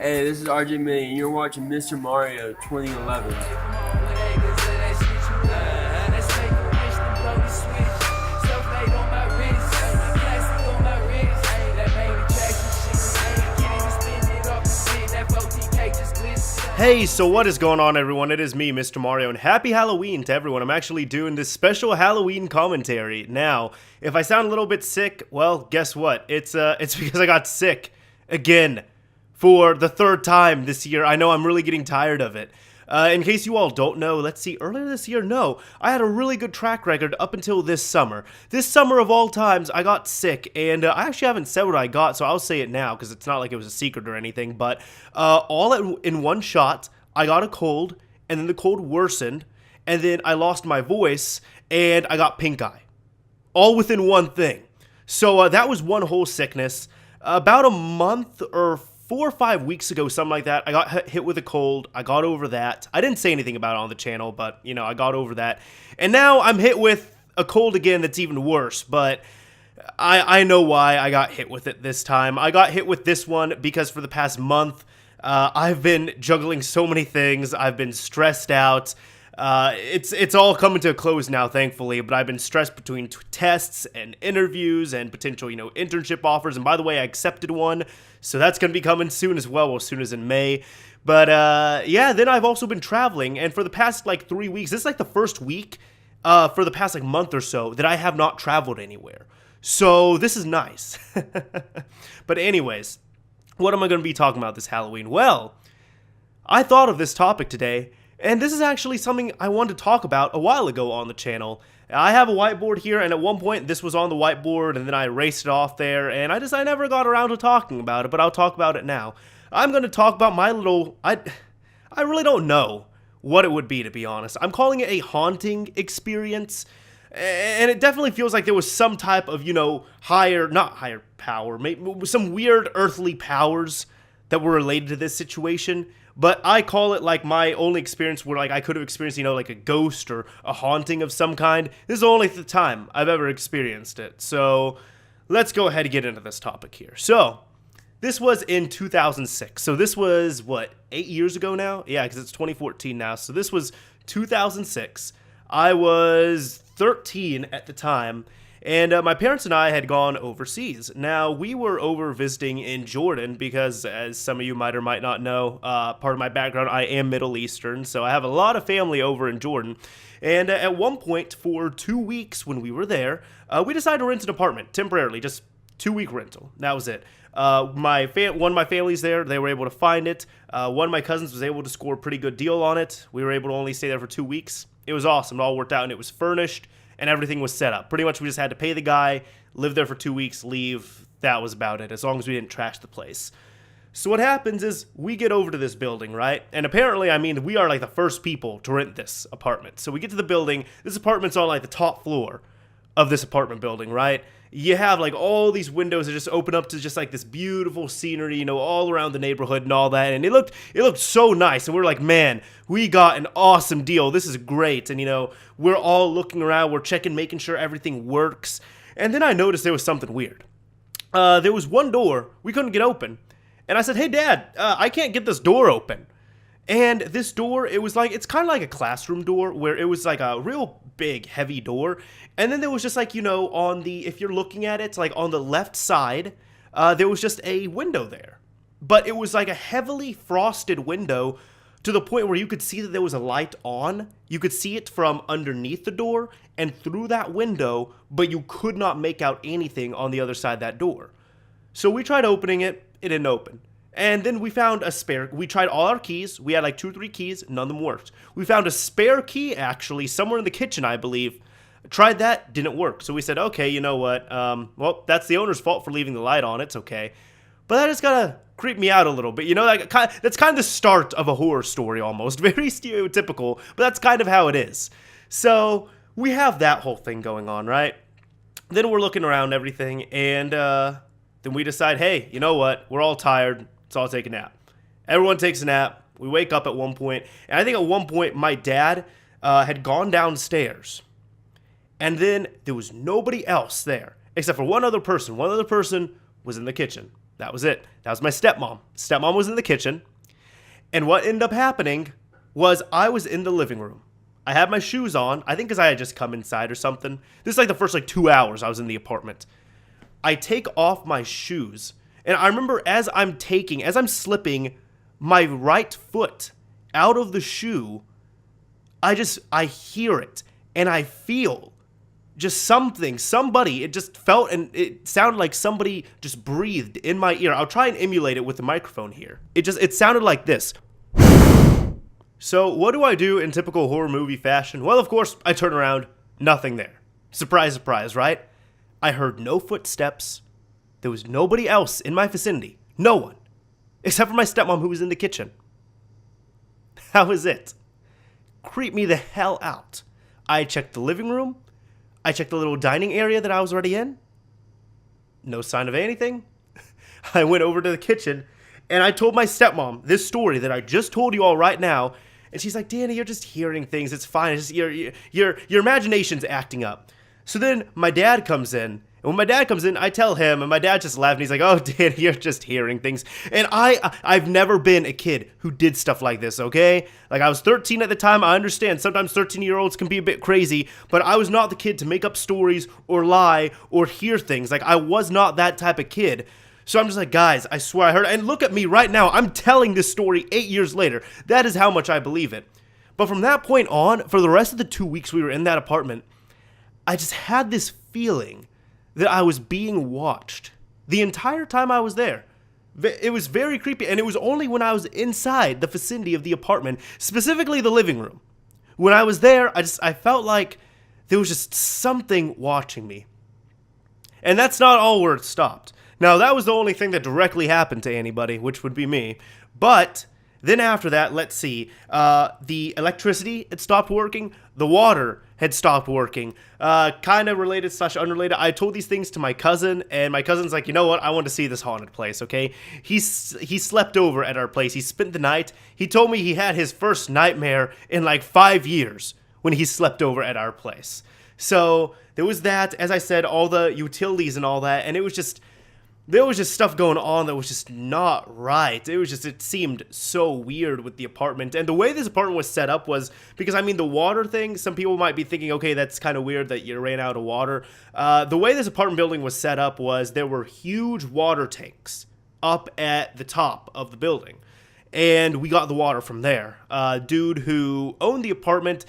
Hey, this is RJ May, and you're watching Mr. Mario 2011. Hey, so what is going on, everyone? It is me, Mr. Mario, and happy Halloween to everyone. I'm actually doing this special Halloween commentary. Now, if I sound a little bit sick, well, guess what? It's because I got sick again for the third time this year. I know I'm really getting tired of it. In case you all don't know, let's see, earlier this year, no, I had a really good track record up until this summer. This summer of all times, I got sick, and I actually haven't said what I got, so I'll say it now, because it's not like it was a secret or anything, but in one shot, I got a cold, and then the cold worsened, and then I lost my voice, and I got pink eye. All within one thing. So that was one whole sickness. About a month or 4 or 5 weeks ago, something like that, I got hit with a cold. I got over that. I didn't say anything about it on the channel, but, you know, I got over that. And now I'm hit with a cold again that's even worse, but I know why I got hit with it this time. I got hit with this one because for the past month, I've been juggling so many things. I've been stressed out. It's all coming to a close now, thankfully, but I've been stressed between tests and interviews and potential, internship offers. And by the way, I accepted one, so that's going to be coming soon as well as soon as in May. But, yeah, then I've also been traveling, and for the past, 3 weeks, this is, the first week, for the past, month or so, that I have not traveled anywhere. So, this is nice. But anyways, what am I going to be talking about this Halloween? Well, I thought of this topic today, and this is actually something I wanted to talk about a while ago on the channel. I have a whiteboard here, and at one point this was on the whiteboard, and then I erased it off there, and I never got around to talking about it, but I'll talk about it now. I'm going to talk about my little... I really don't know what it would be, to be honest. I'm calling it a haunting experience, and it definitely feels like there was some type of, not higher power, maybe some weird earthly powers that were related to this situation. But I call it my only experience where I could have experienced, a ghost or a haunting of some kind. This is the only time I've ever experienced it. So let's go ahead and get into this topic here. So this was in 2006. So this was, 8 years ago now? Yeah, because it's 2014 now. So this was 2006. I was 13 at the time. And my parents and I had gone overseas. Now, we were over visiting in Jordan because, as some of you might or might not know, part of my background, I am Middle Eastern, so I have a lot of family over in Jordan. And at one point, for 2 weeks when we were there, we decided to rent an apartment, temporarily, just 2-week rental. That was it. One of my family's there, they were able to find it. One of my cousins was able to score a pretty good deal on it. We were able to only stay there for 2 weeks. It was awesome. It all worked out, and it was furnished. And everything was set up. Pretty much we just had to pay the guy, live there for 2 weeks, leave. That was about it, as long as we didn't trash the place. So what happens is we get over to this building, right? And apparently, we are the first people to rent this apartment. So we get to the building. This apartment's on the top floor of this apartment building, right? You have all these windows that just open up to just this beautiful scenery, all around the neighborhood and all that. And it looked so nice. And we were like, man, we got an awesome deal. This is great. And we're all looking around, we're checking, making sure everything works. And then I noticed there was something weird. There was one door we couldn't get open. And I said, hey Dad, I can't get this door open. And this door, it was it's kind of like a classroom door where it was a real big, heavy door. And then there was just on the, if you're looking at it, on the left side, there was just a window there. But it was a heavily frosted window to the point where you could see that there was a light on. You could see it from underneath the door and through that window, but you could not make out anything on the other side of that door. So we tried opening it, it didn't open. And then we found a spare, we tried all our keys, we had 2 or 3 keys, none of them worked. We found a spare key actually, somewhere in the kitchen I believe. Tried that, didn't work. So we said, okay, you know what, well, that's the owner's fault for leaving the light on, it's okay. But that just gotta creep me out a little bit, that's kind of the start of a horror story almost. Very stereotypical, but that's kind of how it is. So we have that whole thing going on, right? Then we're looking around everything, and then we decide, hey, you know what, we're all tired, let's all take a nap. Everyone takes a nap, we wake up at one point, and I think at one point my dad had gone downstairs, and then there was nobody else there, except for one other person. One other person was in the kitchen. That was it. That was my stepmom. Stepmom was in the kitchen. And what ended up happening was I was in the living room. I had my shoes on, I think because I had just come inside or something. This is like the first 2 hours I was in the apartment. I take off my shoes, and I remember as I'm slipping my right foot out of the shoe, I hear it, and I feel just somebody, it just felt, and it sounded like somebody just breathed in my ear. I'll try and emulate it with the microphone here. It sounded like this. So what do I do in typical horror movie fashion? Well, of course, I turn around, nothing there. Surprise, surprise, right? I heard no footsteps. There was nobody else in my vicinity. No one. Except for my stepmom who was in the kitchen. That was it. Creeped me the hell out. I checked the living room. I checked the little dining area that I was already in. No sign of anything. I went over to the kitchen and I told my stepmom this story that I just told you all right now. And she's like, Danny, you're just hearing things. It's fine. It's just, your imagination's acting up. So then my dad comes in. And when my dad comes in, I tell him, and my dad just laughed, and he's like, oh, Danny, you're just hearing things. And I've never been a kid who did stuff like this, okay? Like, I was 13 at the time. I understand sometimes 13-year-olds can be a bit crazy, but I was not the kid to make up stories or lie or hear things. Like, I was not that type of kid. So I'm just like, guys, I swear I heard it. And look at me right now. I'm telling this story 8 years later. That is how much I believe it. But from that point on, for the rest of the 2 weeks we were in that apartment, I just had this feeling that I was being watched the entire time I was there. It was very creepy, and it was only when I was inside the vicinity of the apartment, specifically the living room. When I was there, I felt like there was just something watching me. And that's not all where it stopped. Now, that was the only thing that directly happened to anybody, which would be me. But then after that, let's see, the electricity had stopped working, the water had stopped working, kind of related / unrelated. I told these things to my cousin, and my cousin's like, you know what, I want to see this haunted place, okay? He slept over at our place. He spent the night. He told me he had his first nightmare in 5 years when he slept over at our place. So there was that, as I said, all the utilities and all that, and there was just stuff going on that was just not right. It seemed so weird with the apartment. And the way this apartment was set up was, because the water thing, some people might be thinking, okay, that's kind of weird that you ran out of water. The way this apartment building was set up was there were huge water tanks up at the top of the building. And we got the water from there. Dude who owned the apartment,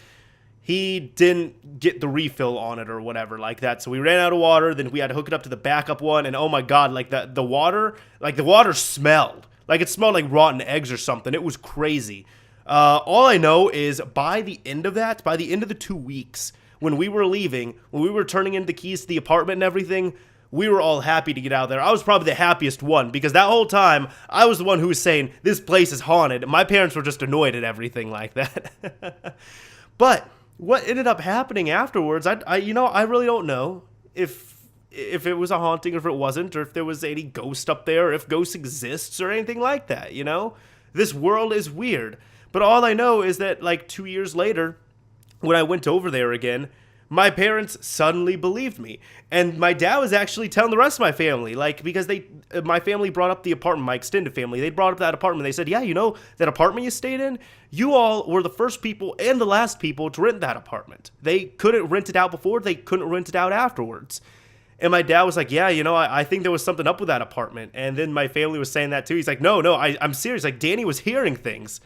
he didn't get the refill on it or whatever like that. So we ran out of water. Then we had to hook it up to the backup one. And oh my God, the water smelled. It smelled like rotten eggs or something. It was crazy. All I know is by the end of the 2 weeks, when we were leaving, when we were turning in the keys to the apartment and everything, we were all happy to get out of there. I was probably the happiest one because that whole time I was the one who was saying this place is haunted. My parents were just annoyed at everything like that. But what ended up happening afterwards, I really don't know if it was a haunting or if it wasn't, or if there was any ghost up there, or if ghosts exists or anything like that, This world is weird. But all I know is that 2 years later, when I went over there again, my parents suddenly believed me. And my dad was actually telling the rest of my family, because my family brought up the apartment, my extended family, they brought up that apartment. They said, yeah, that apartment you stayed in, you all were the first people and the last people to rent that apartment. They couldn't rent it out before, they couldn't rent it out afterwards. And my dad was like, yeah, I think there was something up with that apartment. And then my family was saying that too. He's like, no, I'm serious. Danny was hearing things.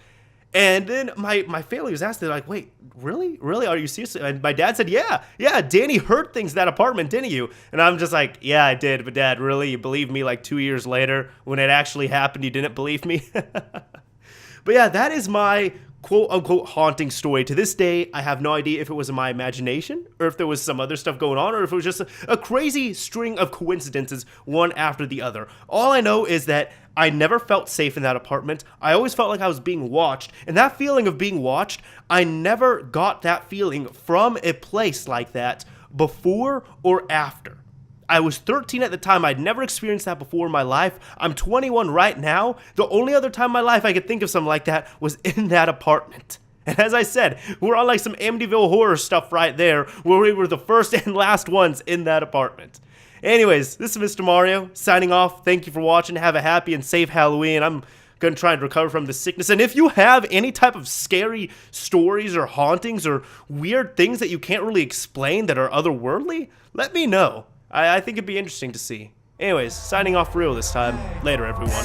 And then my family was asking, wait, really? Really? Are you serious? And my dad said, yeah, Danny heard things in that apartment, didn't you? And I'm just like, yeah, I did. But Dad, really? You believed me 2 years later when it actually happened? You didn't believe me? But yeah, that is my quote-unquote haunting story. To this day, I have no idea if it was in my imagination or if there was some other stuff going on or if it was just a crazy string of coincidences, one after the other. All I know is that I never felt safe in that apartment. I always felt like I was being watched, and that feeling of being watched, I never got that feeling from a place like that before or after. I was 13 at the time. I'd never experienced that before in my life. I'm 21 right now. The only other time in my life I could think of something like that was in that apartment. And as I said, we're on some Amityville horror stuff right there, where we were the first and last ones in that apartment. Anyways, this is Mr. Mario signing off. Thank you for watching. Have a happy and safe Halloween. I'm gonna try and recover from this sickness. And if you have any type of scary stories or hauntings or weird things that you can't really explain that are otherworldly, let me know. I think it'd be interesting to see. Anyways, signing off for real this time. Later, everyone.